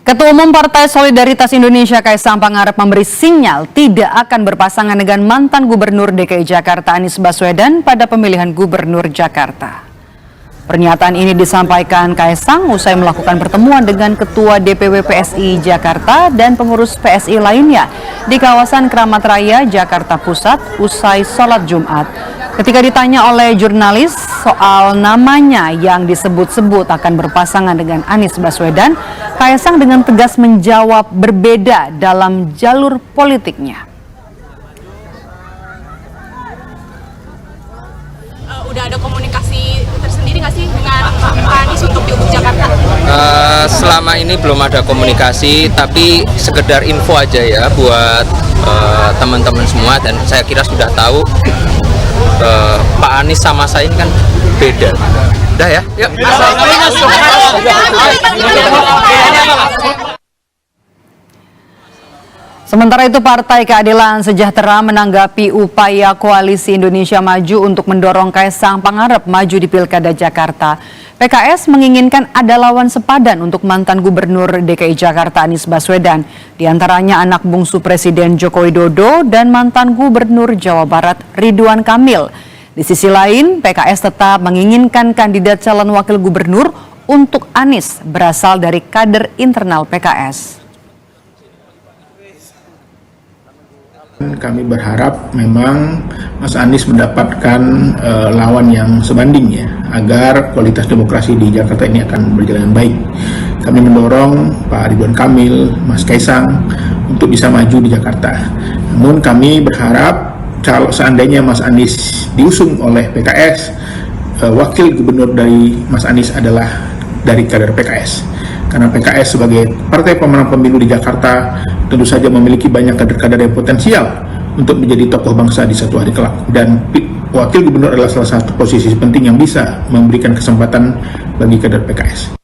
Ketua Umum Partai Solidaritas Indonesia Kaisang Pangarep memberi sinyal tidak akan berpasangan dengan mantan Gubernur DKI Jakarta Anies Baswedan pada pemilihan Gubernur Jakarta. Pernyataan ini disampaikan Kaisang usai melakukan pertemuan dengan Ketua DPW PSI Jakarta dan pengurus PSI lainnya di kawasan Keramat Raya, Jakarta Pusat usai sholat Jumat. Ketika ditanya oleh jurnalis soal namanya yang disebut-sebut akan berpasangan dengan Anies Baswedan, Kaisang dengan tegas menjawab berbeda dalam jalur politiknya. Udah ada komunikasi tersendiri nggak sih dengan Pak Anies untuk Pilgub Jakarta? Selama ini belum ada komunikasi, tapi sekedar info aja ya buat teman-teman semua, dan saya kira sudah tahu Pak Anies sama saya ini kan beda. Udah ya, yuk. Sementara itu Partai Keadilan Sejahtera menanggapi upaya Koalisi Indonesia Maju untuk mendorong Kaisang Pangarep maju di Pilkada Jakarta. PKS menginginkan ada lawan sepadan untuk mantan Gubernur DKI Jakarta Anies Baswedan, di antaranya anak bungsu Presiden Joko Widodo dan mantan Gubernur Jawa Barat Ridwan Kamil. Di sisi lain, PKS tetap menginginkan kandidat calon wakil gubernur untuk Anies berasal dari kader internal PKS. Kami berharap memang Mas Anies mendapatkan lawan yang sebanding ya, agar kualitas demokrasi di Jakarta ini akan berjalan baik. Kami mendorong Pak Ridwan Kamil, Mas Kaisang untuk bisa maju di Jakarta. Namun kami berharap kalau seandainya Mas Anies diusung oleh PKS, wakil gubernur dari Mas Anies adalah dari kader PKS. Karena PKS sebagai partai pemenang pemilu di Jakarta tentu saja memiliki banyak kader-kader yang potensial untuk menjadi tokoh bangsa di suatu hari kelak. Dan wakil gubernur adalah salah satu posisi penting yang bisa memberikan kesempatan bagi kader PKS.